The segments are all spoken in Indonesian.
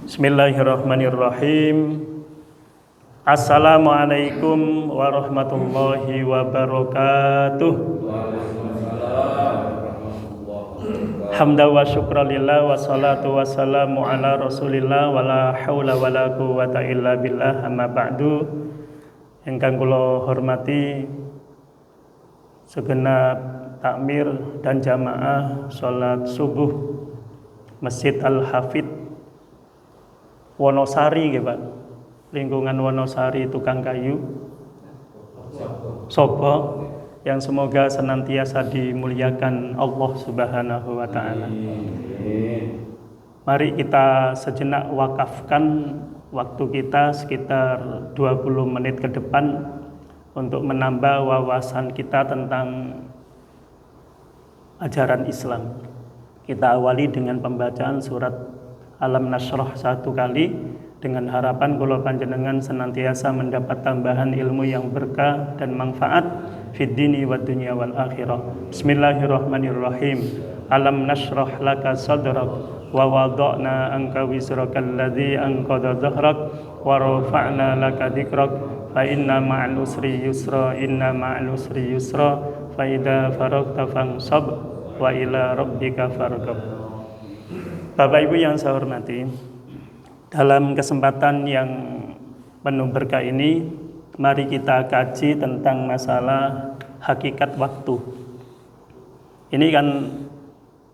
Bismillahirrahmanirrahim. Assalamualaikum warahmatullahi wabarakatuh. Hamda wa syukralillah wa salatu wa salamu ala rasulillah wa la hawla wa la quwwata illa billah, amma ba'du. Ingkang kula hormati segenap takmir dan jamaah salat subuh Masjid Al-Hafid Wonosari nggih Pak. Lingkungan Wonosari tukang kayu Sobo, yang semoga senantiasa dimuliakan Allah Subhanahu wa taala. Mari kita sejenak wakafkan waktu kita sekitar 20 menit ke depan untuk menambah wawasan kita tentang ajaran Islam. Kita awali dengan pembacaan surat Alam Nashrah satu kali dengan harapan kula panjenengan senantiasa mendapat tambahan ilmu yang berkah dan manfaat fid dini wad dunya wal akhirah. Bismillahirrahmanirrahim. Alam nashrah laka sadrak wa wada'na anka wizraka alladzi anqadha dhahrak wa rafa'na laka dzikrak fa inna ma'al usri yusra inna ma'al usri yusra fa idza faragta fansab wa ila rabbika farghab. Bapak Ibu yang saya hormati, dalam kesempatan yang penuh berkah ini, mari kita kaji tentang masalah hakikat waktu. Ini kan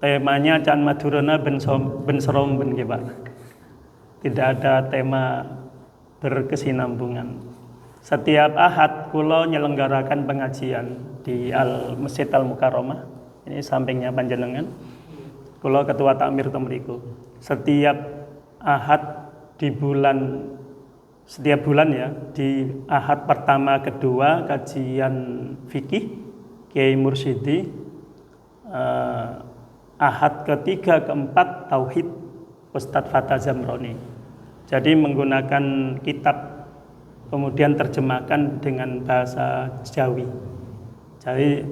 temanya Can Madurana ben serom ben Pak. Tidak ada tema berkesinambungan. Setiap Ahad kula nyelenggarakan pengajian di Masjid Al Mukarramah. Ini sampingnya panjenengan. Kula ketua takmir temriku. Setiap Ahad setiap bulan ya, di Ahad pertama kedua kajian fikih Kiai Mursyidi, Ahad ketiga keempat tauhid Ustadz Fatah Zamroni. Jadi menggunakan kitab kemudian terjemahkan dengan bahasa Jawi. Jadi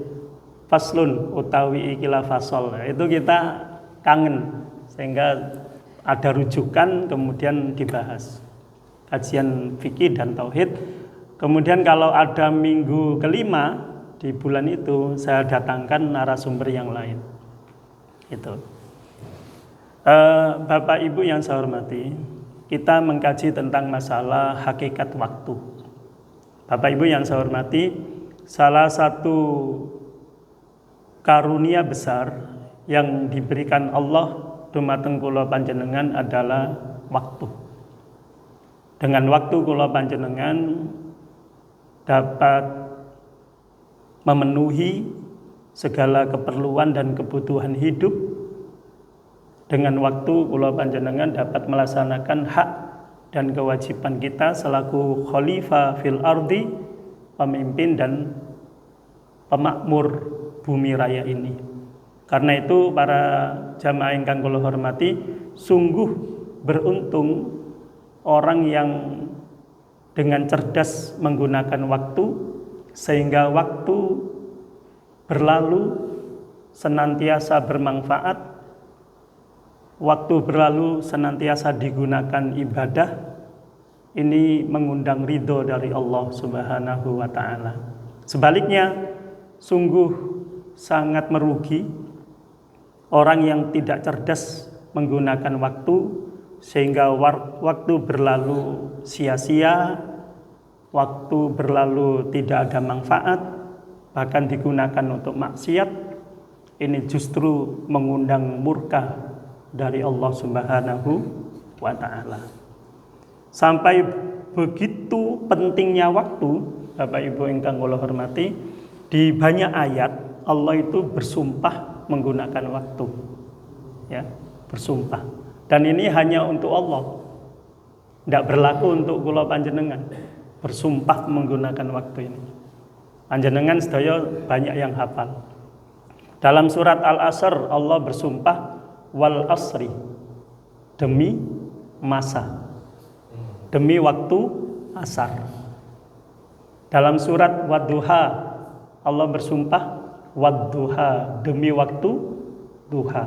faslun utawi ikilah fasol, itu kita kangen sehingga ada rujukan kemudian dibahas kajian fikih dan tauhid. Kemudian kalau ada minggu kelima di bulan itu saya datangkan narasumber yang lain. Itu Bapak Ibu yang saya hormati, kita mengkaji tentang masalah hakikat waktu. Bapak Ibu yang saya hormati, salah satu karunia besar yang diberikan Allah dumateng kula panjenengan adalah waktu. Dengan waktu kula panjenengan dapat memenuhi segala keperluan dan kebutuhan hidup. Dengan waktu kula panjenengan dapat melaksanakan hak dan kewajiban kita selaku khalifah fil ardi, pemimpin dan pemakmur bumi raya ini. Karena itu para jamaah ingkang kula hormati, sungguh beruntung orang yang dengan cerdas menggunakan waktu sehingga waktu berlalu senantiasa bermanfaat, waktu berlalu senantiasa digunakan ibadah. Ini mengundang ridho dari Allah Subhanahu wa taala. Sebaliknya, sungguh sangat merugi orang yang tidak cerdas menggunakan waktu sehingga waktu berlalu sia-sia, waktu berlalu tidak ada manfaat, bahkan digunakan untuk maksiat. Ini justru mengundang murka dari Allah Subhanahu wa taala. Sampai begitu pentingnya waktu, Bapak Ibu ingkang kula hormati, di banyak ayat Allah itu bersumpah menggunakan waktu, ya, bersumpah. Dan ini hanya untuk Allah, tidak berlaku untuk kula panjenengan. Bersumpah menggunakan waktu ini. Panjenengan sedaya banyak yang hafal. Dalam surat Al-Asr Allah bersumpah wal asri, demi masa, demi waktu asar. Dalam surat Wadduha Allah bersumpah wadduha, demi waktu duha.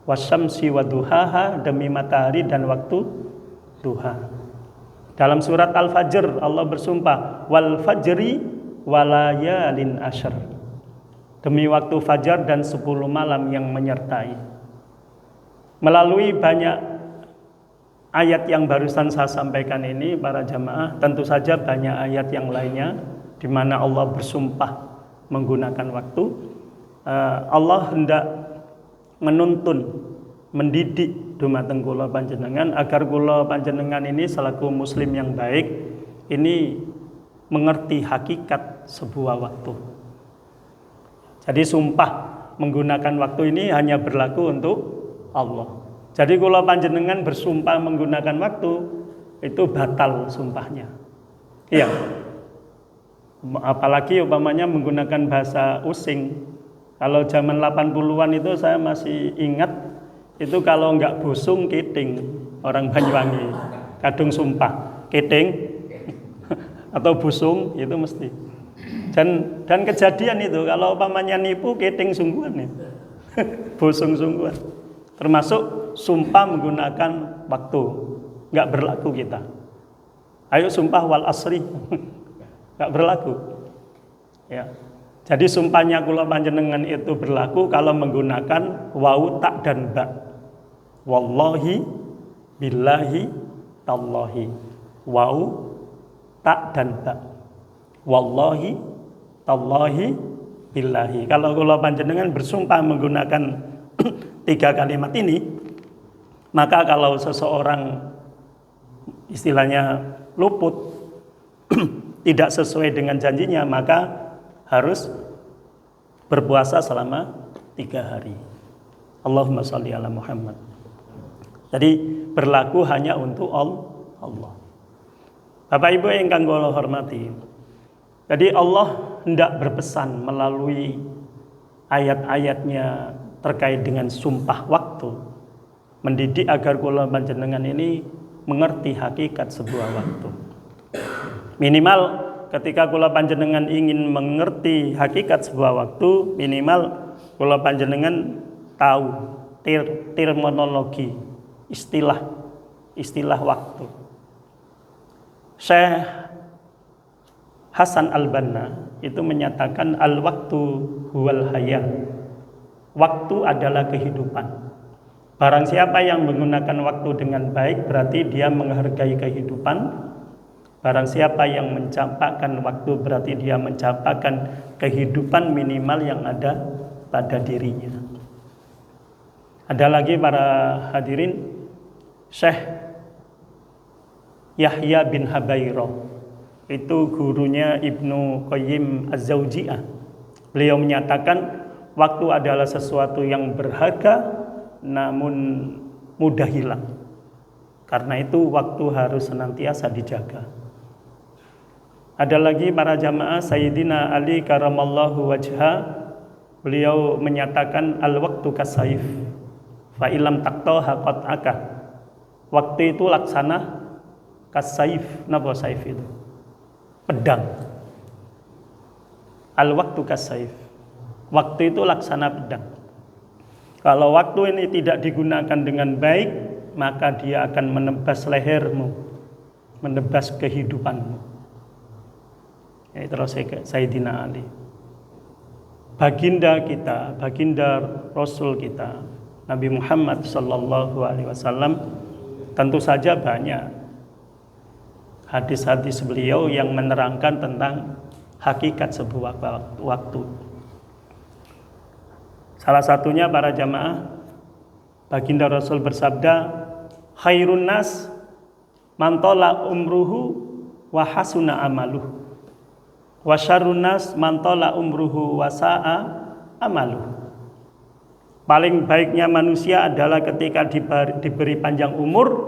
wasyamsi waduhaha, demi matahari dan waktu duha. Dalam surat Al-Fajr Allah bersumpah, wal fajri walayalin asyr, demi waktu fajar dan 10 malam yang menyertai. Melalui banyak ayat yang barusan saya sampaikan ini para jamaah, tentu saja banyak ayat yang lainnya di mana Allah bersumpah menggunakan waktu. Allah hendak menuntun, mendidik dumateng kula panjenengan agar kula panjenengan ini selaku muslim yang baik ini mengerti hakikat sebuah waktu. Jadi sumpah menggunakan waktu ini hanya berlaku untuk Allah. Jadi kula panjenengan bersumpah menggunakan waktu itu batal sumpahnya. Iya. Apalagi umpamanya menggunakan bahasa using. Kalau zaman 80-an itu saya masih ingat, itu kalau enggak busung keting, orang Banyuwangi kadung sumpah keting atau busung itu mesti. Dan kejadian itu kalau umpamanya nipu keting sungguhan ya. Busung sungguhan. Termasuk sumpah menggunakan waktu, enggak berlaku kita. Ayo sumpah wal asri, enggak berlaku. Ya. Jadi sumpahnya kula panjenengan itu berlaku kalau menggunakan wawu, tak dan ba. Wallahi, billahi, tallahi. Wawu, tak dan ba. Wallahi, tallahi, billahi. Kalau kula panjenengan bersumpah menggunakan 3 kalimat ini, maka kalau seseorang istilahnya luput tidak sesuai dengan janjinya, maka harus berpuasa selama 3 hari. Allahumma sholli ala Muhammad. Jadi berlaku hanya untuk Allah. Bapak Ibu yang kula hormati. Jadi Allah hendak berpesan melalui ayat-ayatnya terkait dengan sumpah waktu, mendidik agar kula panjenengan ini mengerti hakikat sebuah waktu. Minimal ketika kula panjenengan ingin mengerti hakikat sebuah waktu, minimal kula panjenengan tahu terminologi, istilah waktu. Syekh Hasan Al-Banna itu menyatakan al-waktu huwal hayah. Waktu adalah kehidupan. Barang siapa yang menggunakan waktu dengan baik berarti dia menghargai kehidupan. Barang siapa yang mencampakkan waktu berarti dia mencampakkan kehidupan minimal yang ada pada dirinya. Ada lagi para hadirin, Syekh Yahya bin Habairah, itu gurunya Ibnu Qayyim Az-Zaujiyah. Beliau menyatakan waktu adalah sesuatu yang berharga namun mudah hilang. Karena itu waktu harus senantiasa dijaga. Ada lagi para jamaah Sayyidina Ali karamallahu wajha, beliau menyatakan al-waktu kasayf fa ilam taqtaha qat'aka. Waktu itu laksana kasayf. Napa saif itu? Pedang. Al-waktu kasayf. Waktu itu laksana pedang. Kalau waktu ini tidak digunakan dengan baik, maka dia akan menebas lehermu, menebas kehidupanmu. Terus Sayyidina Ali, baginda kita, baginda Rasul kita, Nabi Muhammad Sallallahu Alaihi Wasallam, tentu saja banyak hadis-hadis beliau yang menerangkan tentang hakikat sebuah waktu. Salah satunya para jamaah, baginda Rasul bersabda, khairun nas man tala umruhu wa hasuna amaluh. Wa syarrun nas man tala umruhu wa sa'a amaluh. Paling baiknya manusia adalah ketika diberi panjang umur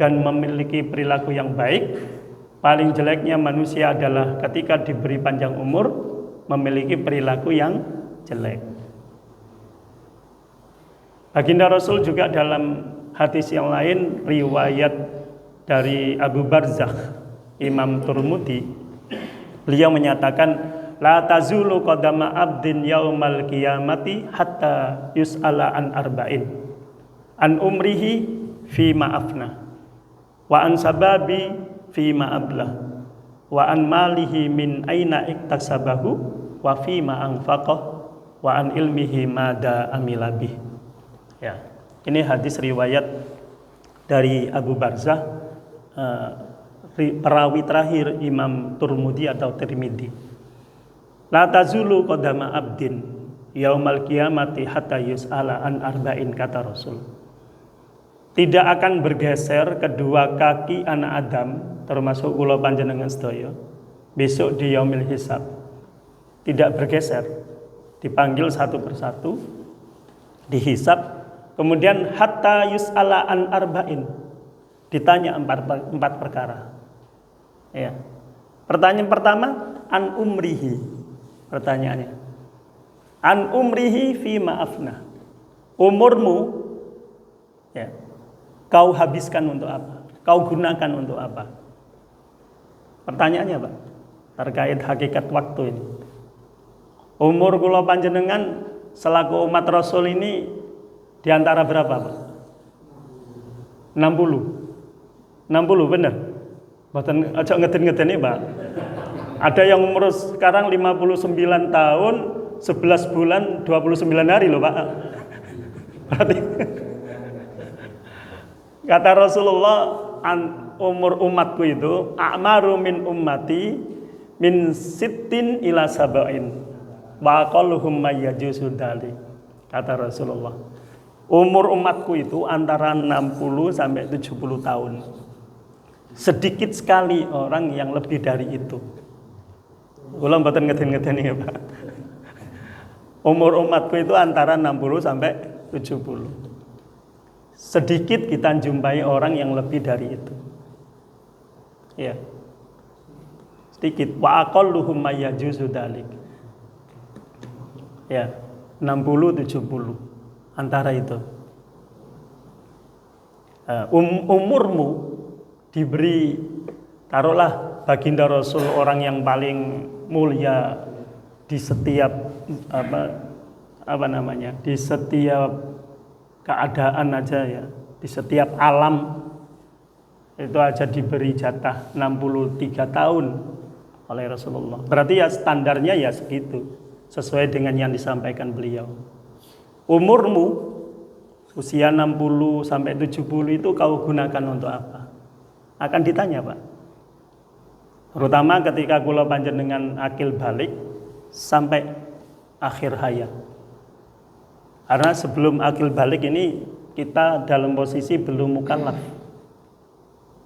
dan memiliki perilaku yang baik. Paling jeleknya manusia adalah ketika diberi panjang umur memiliki perilaku yang jelek. Baginda Rasul juga dalam hadis yang lain, riwayat dari Abu Barzakh, Imam Turmudi, beliau menyatakan, la tazulu qadama abdin yaumal qiyamati hatta yus'ala an arba'in. an umrihi fi ma'afna, wa an sababi fi ma'ablah, wa an malihi min aina iktasabahu, wa fi ma'anfaqah, wa an ilmihi mada amilabih. Ya, ini hadis riwayat dari Abu Barzah, perawi terakhir Imam Turmudi atau Tirmidzi. La tazulu qadama abdin yaumal qiyamati hatta yus'ala an arba'in, kata Rasul. Tidak akan bergeser kedua kaki anak Adam, termasuk kula panjenengan sedaya, besok di yaumil hisab. Tidak bergeser, dipanggil satu persatu, dihisab, kemudian hatta yus'ala an arba'in, ditanya empat perkara. Ya. Pertanyaan pertama, an umrihi. Pertanyaannya, an umrihi fi ma'afna, umurmu, ya, kau habiskan untuk apa? Kau gunakan untuk apa? Pertanyaannya, Pak, terkait hakikat waktu ini. Umur kula panjenengan selaku umat Rasul ini diantara berapa, Pak? 60 benar? Mboten aja ngeden-ngedeni, Pak. Ada yang umur sekarang 59 tahun, 11 bulan, 29 hari loh, Pak. Berarti kata Rasulullah, umur umatku itu a'maru min ummati min sittin ila sab'in wa aqalluhum mayyajuzu dzalik. Kata Rasulullah, umur umatku itu antara 60 sampai 70 tahun. Sedikit sekali orang yang lebih dari itu. Kula mboten ngeden-ngedeni ya, Pak. Umur umatku itu antara 60 sampai 70. Sedikit kita jumpai orang yang lebih dari itu. Ya. Sedikit. Wa aqalluhum mayyajuzu dzalik. Ya, 60 70 antara itu. Umurmu diberi, taruhlah baginda Rasul orang yang paling mulia di setiap di setiap keadaan aja ya, di setiap alam itu aja diberi jatah 63 tahun oleh Rasulullah. Berarti ya standarnya ya segitu, sesuai dengan yang disampaikan beliau. Umurmu usia 60 sampai 70 itu kau gunakan untuk apa? Akan ditanya, Pak. Terutama ketika kula panjenengan akil balik sampai akhir hayat. Karena sebelum akil balik ini kita dalam posisi belum mukallaf.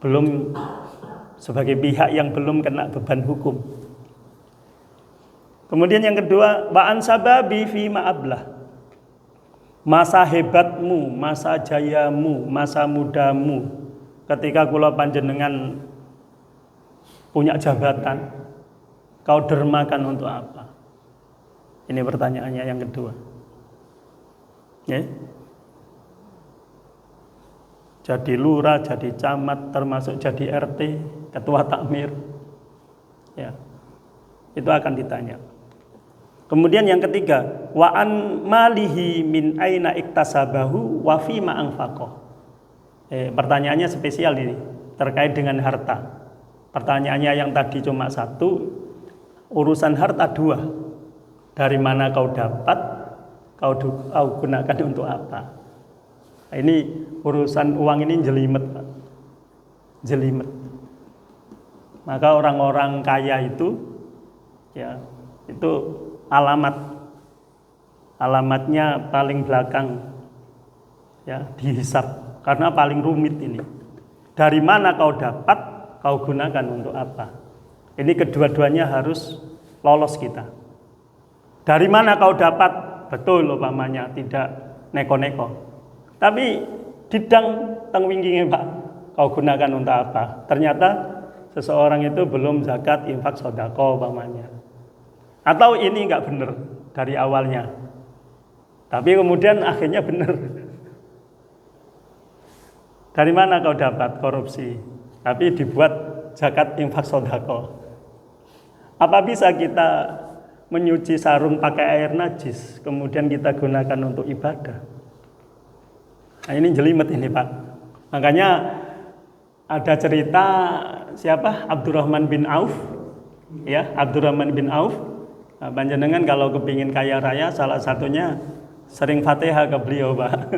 Belum sebagai pihak yang belum kena beban hukum. Kemudian yang kedua, wa'an sababi fi ma'ablah. Masa hebatmu, masa jayamu, masa mudamu ketika kula panjenengan punya jabatan, kau dermakan untuk apa? Ini pertanyaannya yang kedua. Ya. Jadi lurah, jadi camat, termasuk jadi RT, ketua takmir. Ya. Itu akan ditanya. Kemudian yang ketiga, wa an malihi min aina iktasabahu wa fi ma anfaqah. Pertanyaannya spesial ini terkait dengan harta. Pertanyaannya yang tadi cuma satu, urusan harta dua. Dari mana kau dapat, kau gunakan untuk apa? Nah, ini urusan uang ini jelimet, Pak. Jelimet. Maka orang-orang kaya itu, ya, itu alamatnya paling belakang, ya, dihisab. Karena paling rumit ini. Dari mana kau dapat, kau gunakan untuk apa? Ini kedua-duanya harus lolos kita. Dari mana kau dapat? Betul umpamanya, tidak neko-neko. Tapi didang tengwingginge, Pak, kau gunakan untuk apa? Ternyata seseorang itu belum zakat, infak, sedekah umpamanya. Atau ini enggak benar dari awalnya. Tapi kemudian akhirnya benar. Dari mana kau dapat? Korupsi. Tapi dibuat zakat, infak, sedekah. Apa bisa kita menyuci sarung pakai air najis, kemudian kita gunakan untuk ibadah? Nah, ini jelimet ini Pak. Makanya ada cerita siapa? Abdurrahman bin Auf. Ya, Abdurrahman bin Auf. Nah, panjenengan kalau kepingin kaya raya, salah satunya sering Fatihah ke beliau Pak.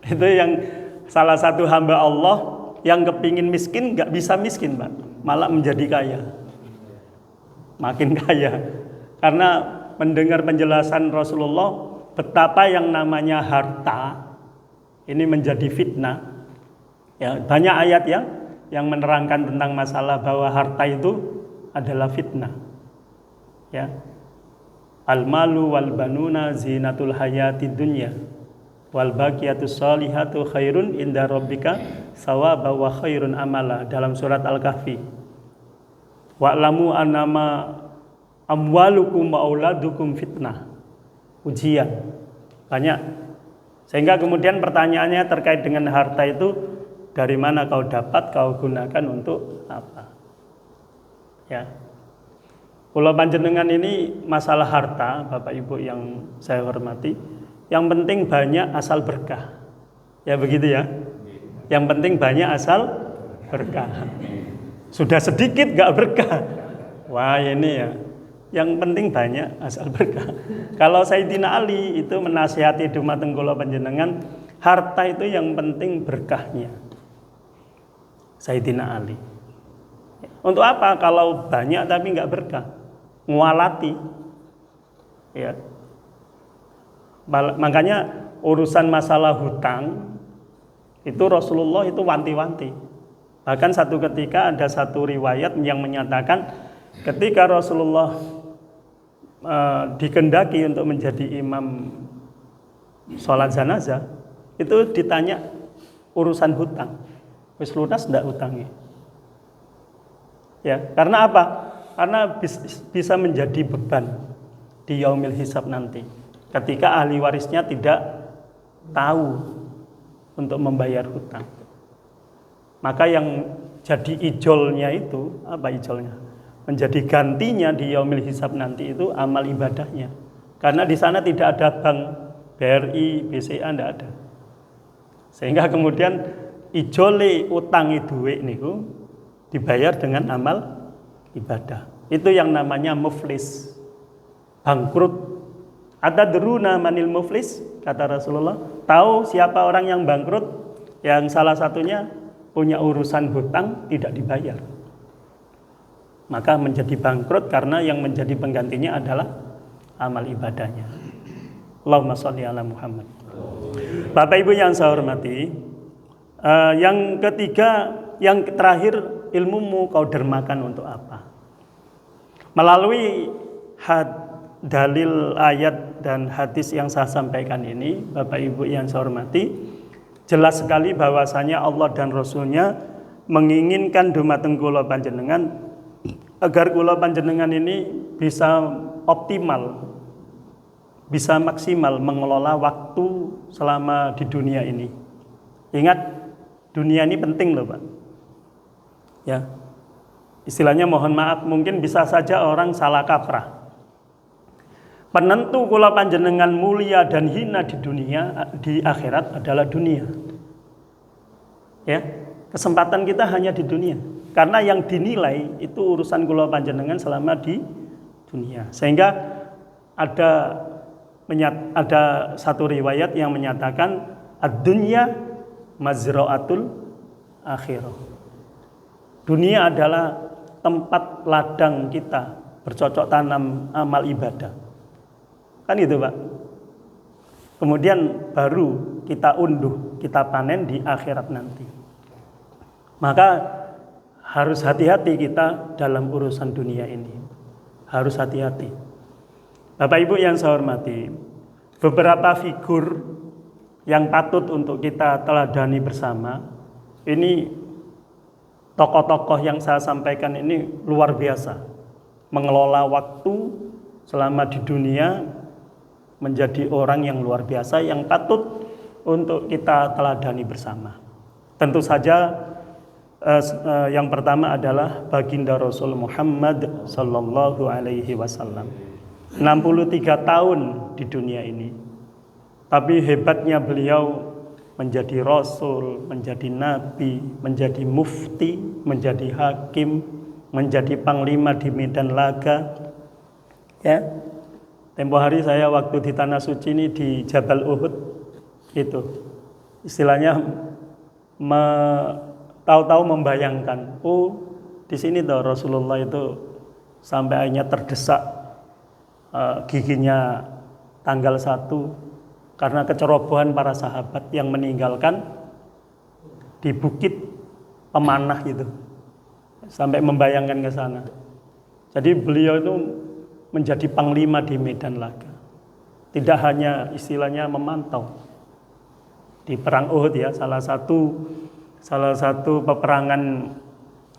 Itu yang salah satu hamba Allah yang kepingin miskin nggak bisa miskin Pak, malah menjadi kaya, makin kaya. Karena mendengar penjelasan Rasulullah betapa yang namanya harta ini menjadi fitnah. Ya, banyak ayat ya yang menerangkan tentang masalah bahwa harta itu adalah fitnah. Ya. Al-malu wal banuna zinatul hayatid dunya wal baqiyatus sholihatu khairun inda rabbika thawaba wa khairun amala dalam surat Al-Kahfi. Wa'lamu annama amwalukum wa auladukum fitnah. Ujian. Banyak. Sehingga kemudian pertanyaannya terkait dengan harta itu, dari mana kau dapat, kau gunakan untuk apa? Ya. Kula panjenengan ini masalah harta, Bapak Ibu yang saya hormati, yang penting banyak asal berkah. Ya begitu ya. Yang penting banyak asal berkah. Sudah sedikit gak berkah. Wah ini ya. Yang penting banyak asal berkah. Kalau Sayyidina Ali itu menasihati dumateng kula panjenengan, harta itu yang penting berkahnya. Sayyidina Ali. Untuk apa kalau banyak tapi nggak berkah? Ngualati. Ya. Makanya urusan masalah hutang itu Rasulullah itu wanti-wanti. Bahkan satu ketika ada satu riwayat yang menyatakan ketika Rasulullah dikehendaki untuk menjadi imam sholat jenazah, itu ditanya urusan hutang. Wis lunas ndak utangnya. Ya, karena apa? Karena bisa menjadi beban di yaumil hisab nanti. Ketika ahli warisnya tidak tahu untuk membayar hutang. Maka yang jadi ijolnya itu, apa ijolnya? Menjadi gantinya di yaumil hisab nanti itu amal ibadahnya. Karena di sana tidak ada bank BRI, BCA, tidak ada. Sehingga kemudian ijole utangi duit niku dibayar dengan amal ibadah. Itu yang namanya muflis, bangkrut. Atadruna manil muflis, kata Rasulullah. Tahu siapa orang yang bangkrut? Yang salah satunya punya urusan hutang tidak dibayar. Maka menjadi bangkrut karena yang menjadi penggantinya adalah amal ibadahnya. Allahumma sholli ala Muhammad. Bapak Ibu yang saya hormati, yang ketiga, yang terakhir, ilmumu kau dermakan untuk apa? Melalui dalil ayat dan hadis yang saya sampaikan ini, Bapak Ibu yang saya hormati, jelas sekali bahwasanya Allah dan Rasulnya menginginkan dumateng kula panjenengan agar kula panjenengan ini bisa optimal, bisa maksimal mengelola waktu selama di dunia ini. Ingat, dunia ini penting loh Pak. Ya. Istilahnya mohon maaf, mungkin bisa saja orang salah kaprah. Penentu kula panjenengan mulia dan hina di dunia, di akhirat adalah dunia. Ya. Kesempatan kita hanya di dunia. Karena yang dinilai itu urusan kula panjenengan selama di dunia. Sehingga ada satu riwayat yang menyatakan ad-dunya mazra'atul akhirah. Dunia adalah tempat ladang kita bercocok tanam amal ibadah. Kan itu Pak. Kemudian baru kita unduh, kita panen di akhirat nanti. Maka harus hati-hati kita dalam urusan dunia ini. Harus hati-hati. Bapak Ibu yang saya hormati, beberapa figur yang patut untuk kita teladani bersama, ini tokoh-tokoh yang saya sampaikan ini luar biasa. Mengelola waktu selama di dunia menjadi orang yang luar biasa yang patut untuk kita teladani bersama. Tentu saja yang pertama adalah baginda Rasul Muhammad sallallahu alaihi wasallam. 63 tahun di dunia ini. Tapi hebatnya beliau menjadi rasul, menjadi nabi, menjadi mufti, menjadi hakim, menjadi panglima di medan laga. Ya. Tempo hari saya waktu di Tanah Suci ini di Jabal Uhud itu istilahnya tahu-tahu membayangkan, oh di sini tuh Rasulullah itu sampai akhirnya terdesak giginya tanggal 1 karena kecerobohan para sahabat yang meninggalkan di bukit pemanah itu, sampai membayangkan ke sana. Jadi beliau itu menjadi panglima di medan laga, tidak hanya istilahnya memantau. Di perang Uhud ya, salah satu peperangan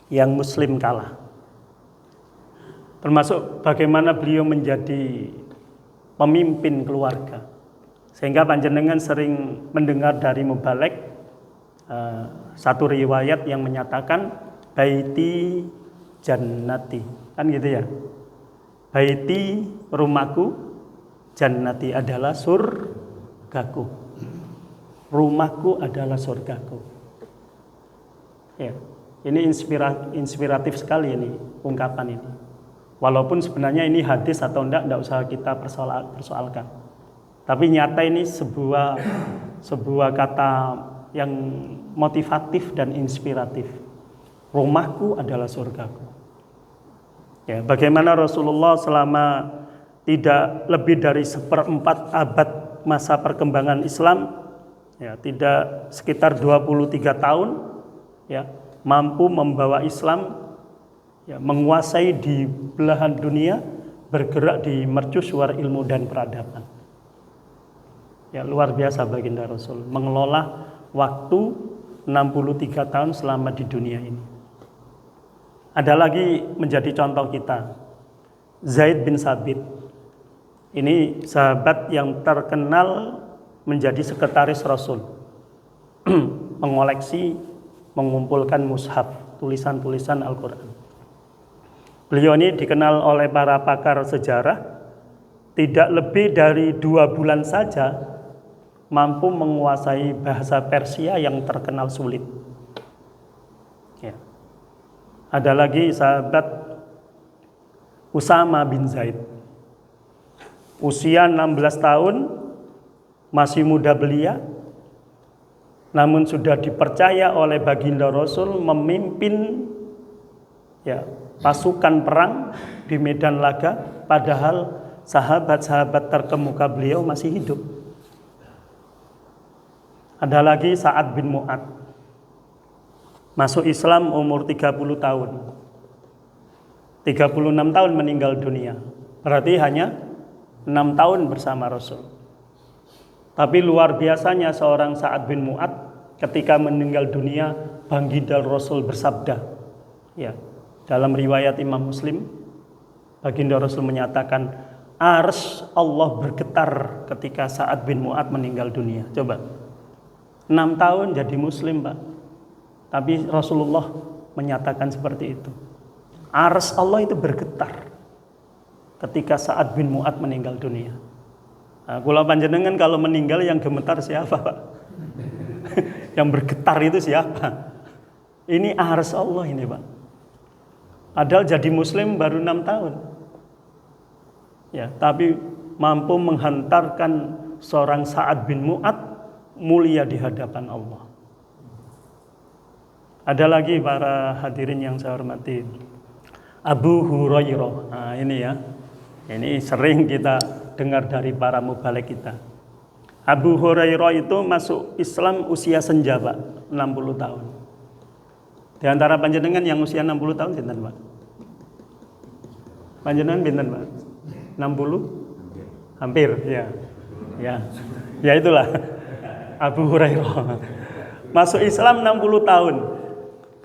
yang Muslim kalah. Termasuk bagaimana beliau menjadi pemimpin keluarga, sehingga panjenengan sering mendengar dari Mubalek satu riwayat yang menyatakan baiti jannati, kan gitu ya. Baiti, rumahku, jannati adalah surgaku. Rumahku adalah surgaku. Ya, ini inspiratif sekali ini ungkapan ini. Walaupun sebenarnya ini hadis atau enggak usah kita persoalkan. Tapi nyata ini sebuah kata yang motivatif dan inspiratif. Rumahku adalah surgaku. Ya, bagaimana Rasulullah selama tidak lebih dari 1/4 abad masa perkembangan Islam, ya, tidak sekitar 23 tahun, ya, mampu membawa Islam, ya, menguasai di belahan dunia, bergerak di mercusuar ilmu dan peradaban. Ya, luar biasa baginda Rasul mengelola waktu 63 tahun selama di dunia ini. Ada lagi menjadi contoh kita, Zaid bin Sabit. Ini sahabat yang terkenal menjadi sekretaris Rasul, mengoleksi, mengumpulkan mushaf, tulisan-tulisan Al-Quran. Beliau ini dikenal oleh para pakar sejarah, tidak lebih dari 2 bulan saja mampu menguasai bahasa Persia yang terkenal sulit. Ya. Ada lagi sahabat Usama bin Zaid. Usia 16 tahun, masih muda belia, namun sudah dipercaya oleh baginda Rasul memimpin, ya, pasukan perang di medan laga, padahal sahabat-sahabat terkemuka beliau masih hidup. Ada lagi Sa'ad bin Mu'ad, masuk Islam umur 30 tahun. 36 tahun meninggal dunia. Berarti hanya 6 tahun bersama Rasul. Tapi luar biasanya seorang Sa'ad bin Mu'ad ketika meninggal dunia, baginda Rasul bersabda. Ya, dalam riwayat Imam Muslim, baginda Rasul menyatakan, arsy Allah bergetar ketika Sa'ad bin Mu'ad meninggal dunia. Coba, 6 tahun jadi Muslim, Pak. Tapi Rasulullah menyatakan seperti itu. Arsy Allah itu bergetar ketika Sa'ad bin Mu'ad meninggal dunia. Nah, kula panjenengan kalau meninggal yang gemetar siapa, Pak? Yang bergetar itu siapa? Ini arsy Allah ini, Pak. Padahal jadi Muslim baru 6 tahun. Ya, tapi mampu menghantarkan seorang Sa'ad bin Mu'ad mulia di hadapan Allah. Ada lagi para hadirin yang saya hormati, Abu Hurairah. Nah, ini ya, ini sering kita dengar dari para mubalek kita. Abu Hurairah itu masuk Islam usia senja, Pak, 60 tahun. Di antara panjenengan yang usia 60 tahun sinten, Pak? Panjenengan pinten, Pak? 60? Hampir, ya. Ya. Ya itulah Abu Hurairah. Masuk Islam 60 tahun.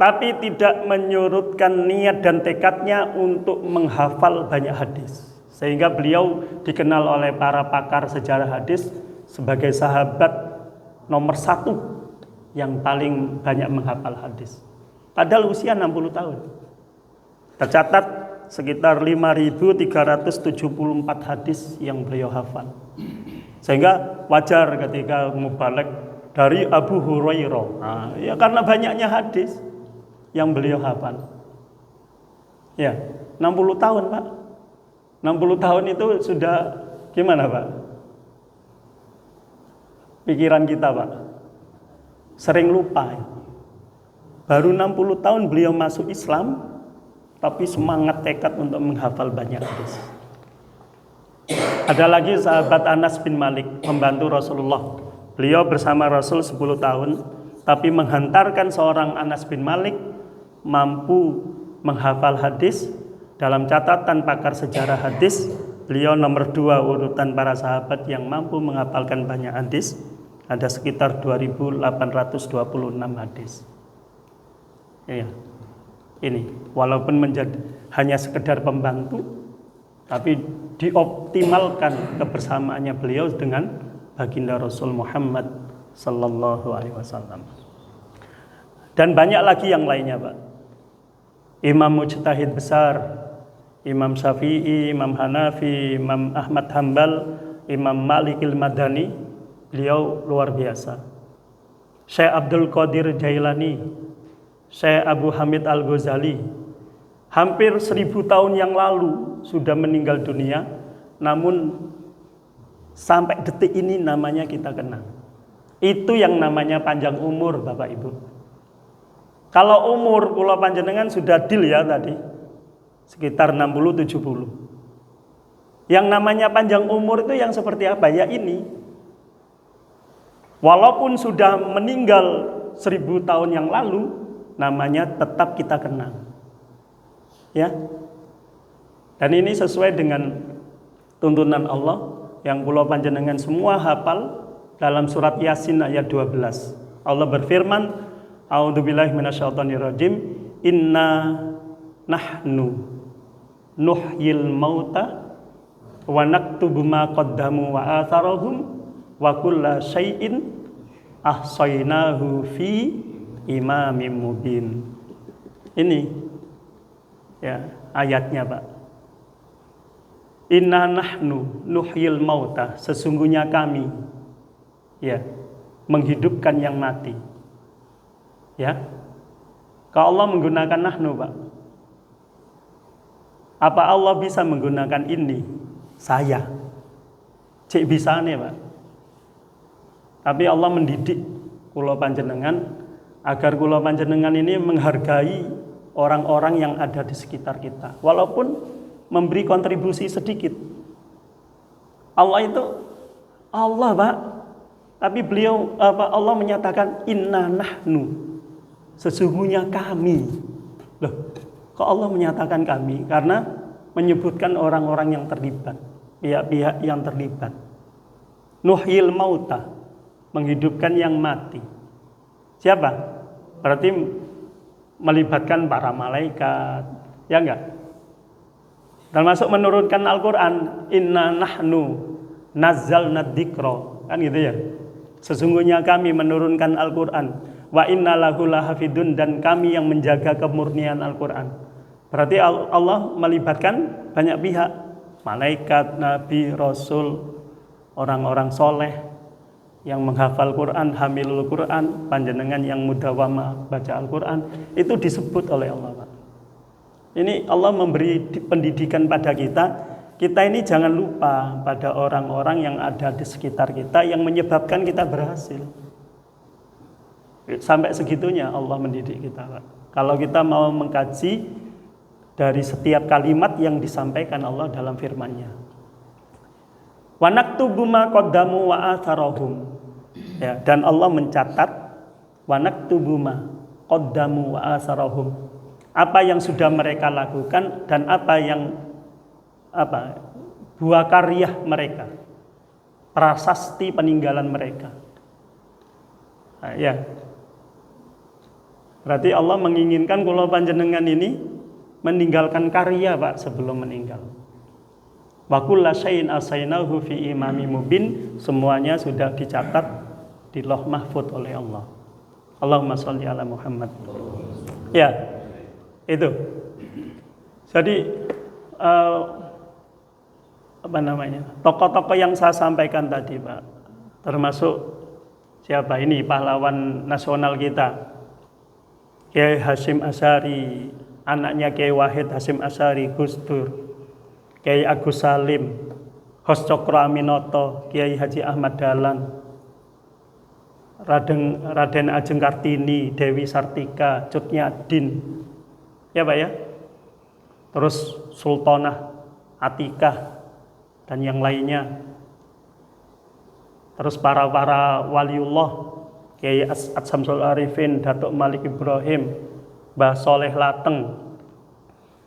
Tapi tidak menyurutkan niat dan tekadnya untuk menghafal banyak hadis. Sehingga beliau dikenal oleh para pakar sejarah hadis sebagai sahabat nomor 1 yang paling banyak menghafal hadis. Padahal usia 60 tahun. Tercatat sekitar 5.374 hadis yang beliau hafal. Sehingga wajar ketika mubalek dari Abu Hurairah. Nah, ya karena banyaknya hadis yang beliau hafal. Ya, 60 tahun, Pak. 60 tahun itu sudah gimana, Pak? Pikiran kita, Pak. Sering lupa. Baru 60 tahun beliau masuk Islam, tapi semangat tekad untuk menghafal banyak hadis. Ada lagi sahabat Anas bin Malik, pembantu Rasulullah. Beliau bersama Rasul 10 tahun, tapi menghantarkan seorang Anas bin Malik mampu menghafal hadis. Dalam catatan pakar sejarah hadis, beliau nomor 2 urutan para sahabat yang mampu menghafalkan banyak hadis. Ada sekitar 2.826 hadis. Ya, ini walaupun menjadi hanya sekedar pembantu, tapi dioptimalkan kebersamaannya beliau dengan baginda Rasul Muhammad Sallallahu Alaihi Wasallam. Dan banyak lagi yang lainnya, Pak. Imam mujtahid besar, Imam Syafi'i, Imam Hanafi, Imam Ahmad Hambal, Imam Malikil Madani, beliau luar biasa. Syekh Abdul Qadir Jailani, Syekh Abu Hamid Al-Ghazali, hampir 1000 tahun yang lalu sudah meninggal dunia, namun sampai detik ini namanya kita kenang. Itu yang namanya panjang umur, Bapak Ibu. Kalau umur kula panjenengan sudah deal ya tadi, sekitar 60-70. Yang namanya panjang umur itu yang seperti apa? Ya ini. Walaupun sudah meninggal 1000 tahun yang lalu, namanya tetap kita kenang. Ya. Dan ini sesuai dengan tuntunan Allah yang kula panjenengan semua hafal dalam surat Yasin ayat 12. Allah berfirman, A'udzubillahi minasyaitonirrajim, inna nahnu nuhyil mauta wa naktubu ma qaddamu wa atharahum wa kulla syai'in ahsaynahu fi imamin mubin. Ini ya ayatnya, Pak. Inna nahnu nuhyil mauta, sesungguhnya kami ya menghidupkan yang mati. Ya. Kalau Allah menggunakan nahnu, Pak. Apa Allah bisa menggunakan ini? Saya. Cik bisa nih, Pak. Tapi Allah mendidik kula panjenengan agar kula panjenengan ini menghargai orang-orang yang ada di sekitar kita. Walaupun memberi kontribusi sedikit. Allah itu Allah, Pak. Tapi Allah menyatakan inna nahnu, sesungguhnya kami. Loh, kok Allah menyatakan kami? Karena menyebutkan orang-orang yang terlibat, pihak-pihak yang terlibat. Nuhyil mauta, menghidupkan yang mati. Siapa? Berarti melibatkan para malaikat, ya enggak? Termasuk menurunkan Al-Quran, inna nahnu nazzalna dzikra, kan gitu ya. Sesungguhnya kami menurunkan Al-Quran, wa inna lahu lahafidun, dan kami yang menjaga kemurnian Al-Quran. Berarti Allah melibatkan banyak pihak, malaikat, nabi, rasul, orang-orang soleh yang menghafal Quran, hamilul Quran, panjenengan yang mudawamah baca Al-Quran, itu disebut oleh Allah, Pak. Ini Allah memberi pendidikan pada kita. Kita ini jangan lupa pada orang-orang yang ada di sekitar kita yang menyebabkan kita berhasil. Sampai segitunya Allah mendidik kita, Pak. Kalau kita mau mengkaji dari setiap kalimat yang disampaikan Allah dalam firman-Nya. Wa naktubu ma qaddamu wa atharahum. Ya, dan Allah mencatat wa naktubu ma qaddamu wa atharahum. Apa yang sudah mereka lakukan dan buah karya mereka, prasasti peninggalan mereka. Nah, ya. Berarti Allah menginginkan kula panjenengan ini meninggalkan karya, Pak, sebelum meninggal. Wa kullu syai'in asainahu fi imamin mubin, semuanya sudah dicatat di Lauh Mahfuz oleh Allah. Allahumma sholli ala Muhammad. Ya. Itu. Jadi tokoh-tokoh yang saya sampaikan tadi, Pak, termasuk siapa ini pahlawan nasional kita, Kiai Hasyim Asy'ari, anaknya Kiai Wahid Hasyim Asy'ari, Gus Dur, Kiai Agus Salim, Hos Cokro Aminoto, Kiai Haji Ahmad Dahlan, Raden Ajeng Kartini, Dewi Sartika, Cut Nyadin, ya Pak ya. Terus Sultanah Atikah dan yang lainnya. Terus para waliullah, Kiai Samsul Arifin, Datuk Malik Ibrahim, Mbah Soleh Lateng,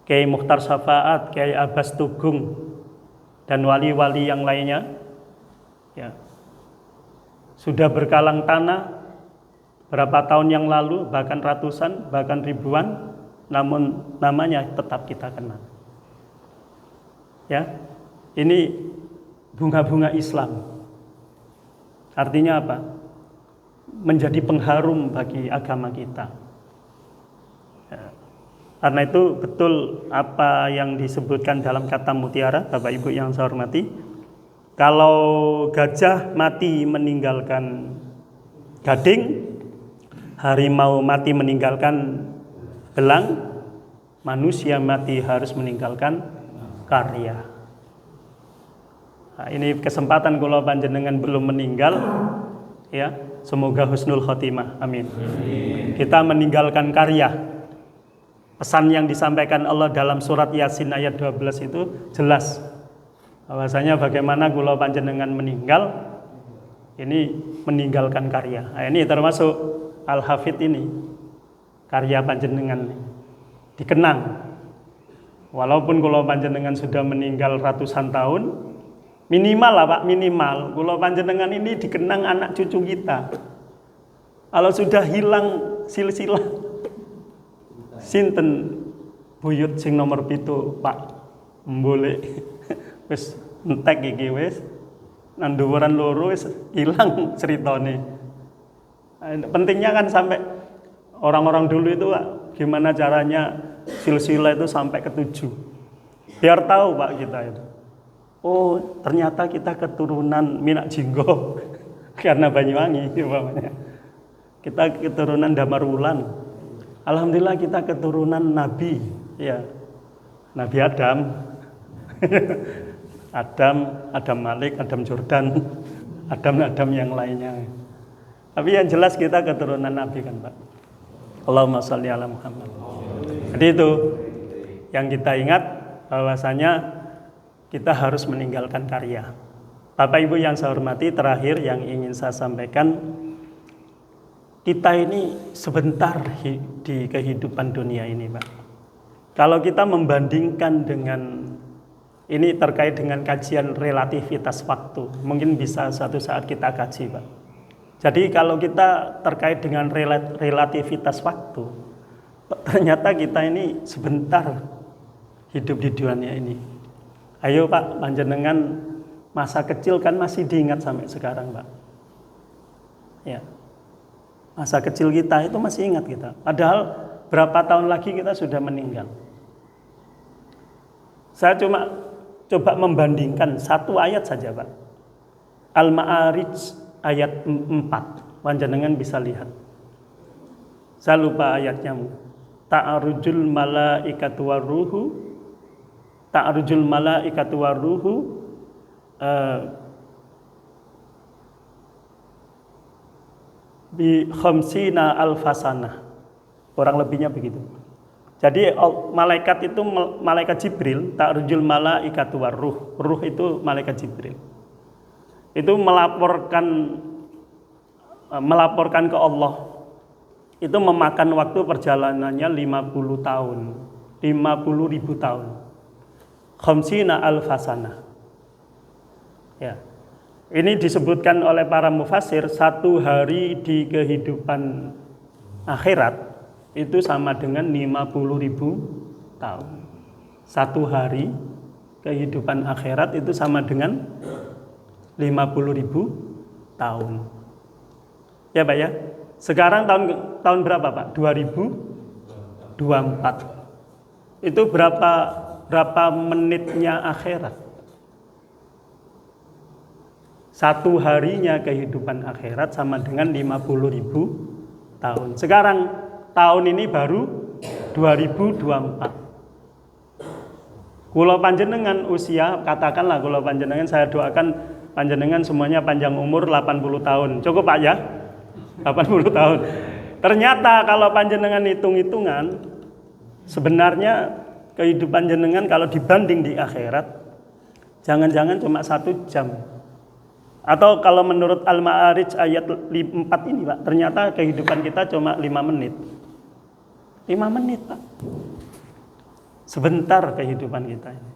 Kiai Mukhtar Syafaat, Kiai Abbas Tugung, dan wali-wali yang lainnya. Ya. Sudah berkalang tanah berapa tahun yang lalu, bahkan ratusan, bahkan ribuan, namun namanya tetap kita kenal. Ya, ini bunga-bunga Islam. Artinya apa? Menjadi pengharum bagi agama kita. Ya. Karena itu betul apa yang disebutkan dalam kata mutiara, Bapak Ibu yang saya hormati. Kalau gajah mati meninggalkan gading, harimau mati meninggalkan belang, manusia mati harus meninggalkan karya. Nah, ini kesempatan kalau panjenengan belum meninggal, ya semoga husnul khotimah, amin. Kita meninggalkan karya. Pesan yang disampaikan Allah dalam surat Yasin ayat 12 itu jelas. Bahwasanya bagaimana kula panjenengan meninggal, ini meninggalkan karya. Nah, ini termasuk Al-Hafidh ini, karya panjenengan dikenang. Walaupun kula panjenengan sudah meninggal ratusan tahun, minimal lah Pak, minimal kula panjenengan ini dikenang anak cucu kita. Kalau sudah hilang silsilah, sinten buyut sing nomor 7 Pak Mbole. Wis entek iki wis nang dhuwuran loro wis ilang ceritane. Pentingnya kan sampai orang-orang dulu itu Pak, gimana caranya silsilah itu sampai ke 7. Biar tahu Pak kita itu. Oh, ternyata kita keturunan Minak Jinggo karena Banyuwangi umpamanya. Kita keturunan Damarwulan. Alhamdulillah kita keturunan Nabi, ya. Nabi Adam. Adam Malik, Adam Jordan, Adam yang lainnya. Tapi yang jelas kita keturunan Nabi kan Pak. Allahumma sholli ala Muhammad. Jadi itu yang kita ingat, bahwasanya kita harus meninggalkan karya. Bapak Ibu yang saya hormati, terakhir yang ingin saya sampaikan, kita ini sebentar di kehidupan dunia ini Pak. Kalau kita membandingkan dengan, ini terkait dengan kajian relativitas waktu. Mungkin bisa suatu saat kita kaji, Pak. Jadi kalau kita terkait dengan relativitas waktu, ternyata kita ini sebentar hidup di dunia ini. Ayo Pak, panjenengan masa kecil kan masih diingat sampai sekarang, Pak. Ya. Masa kecil kita itu masih ingat kita. Padahal berapa tahun lagi kita sudah meninggal. Saya cuma coba membandingkan satu ayat saja Pak. Al-Ma'arij ayat 4. Panjenengan bisa lihat. Saya lupa ayatnya. Ta'arujul malaikatu waruhu. Ta'arujul malaikatu waruhu. Bi khamsina alfasana. Kurang lebihnya begitu. Jadi malaikat itu malaikat Jibril, ta'rujul malaikatu waruh. Ruh itu malaikat Jibril. Itu melaporkan ke Allah. Itu memakan waktu perjalanannya 50 tahun. 50.000 tahun. Khamsina alfasana. Ya. Ini disebutkan oleh para mufassir, satu hari di kehidupan akhirat itu sama dengan 50.000 tahun. Satu hari kehidupan akhirat itu sama dengan 50.000 tahun. Ya Pak ya. Sekarang tahun berapa Pak? 2024. Itu berapa menitnya akhirat? Satu harinya kehidupan akhirat sama dengan 50.000 tahun. Sekarang tahun ini baru 2024. Kula panjenengan usia, katakanlah kula panjenengan, saya doakan panjenengan semuanya panjang umur 80 tahun. Cukup Pak ya? 80 tahun. Ternyata kalau panjenengan hitung-hitungan, sebenarnya kehidupan jenengan kalau dibanding di akhirat, jangan-jangan cuma 1 jam. Atau kalau menurut Al-Ma'arij ayat 4 ini Pak, ternyata kehidupan kita cuma 5 menit. 5 menit Pak. Sebentar kehidupan kita ini.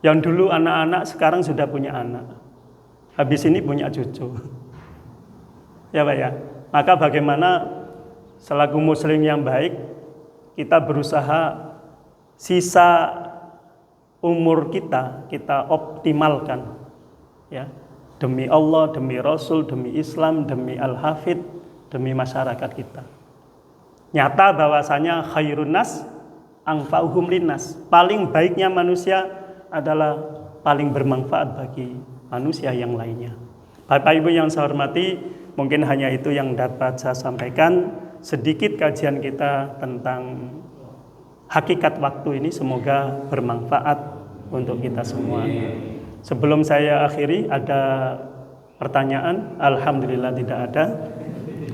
Yang dulu anak-anak sekarang sudah punya anak. Habis ini punya cucu. Ya Pak ya. Maka bagaimana selaku muslim yang baik, kita berusaha sisa umur kita optimalkan. Ya. Demi Allah, demi Rasul, demi Islam, demi Al-Hafidh, demi masyarakat kita. Nyata bahwasanya khairun nas anfa'uhum linnas. Paling baiknya manusia adalah paling bermanfaat bagi manusia yang lainnya. Bapak Ibu yang saya hormati, mungkin hanya itu yang dapat saya sampaikan. Sedikit kajian kita tentang hakikat waktu ini semoga bermanfaat untuk kita semua. Sebelum saya akhiri, ada pertanyaan? Alhamdulillah tidak ada.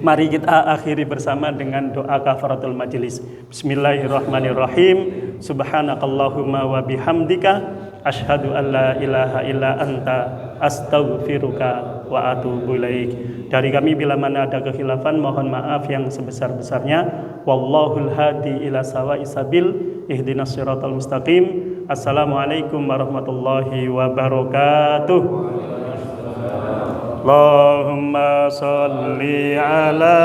Mari kita akhiri bersama dengan doa kafaratul majelis. Bismillahirrahmanirrahim. Subhanakallahumma wa bihamdika asyhadu an la ilaha illa anta astaghfiruka wa atubu ilaik. Dari kami bila mana ada kekhilafan mohon maaf yang sebesar-besarnya. Wallahul hadi ila sawa'is sabil. Ihdinas siratal mustaqim. Assalamualaikum warahmatullahi wabarakatuh. Allahumma salli ala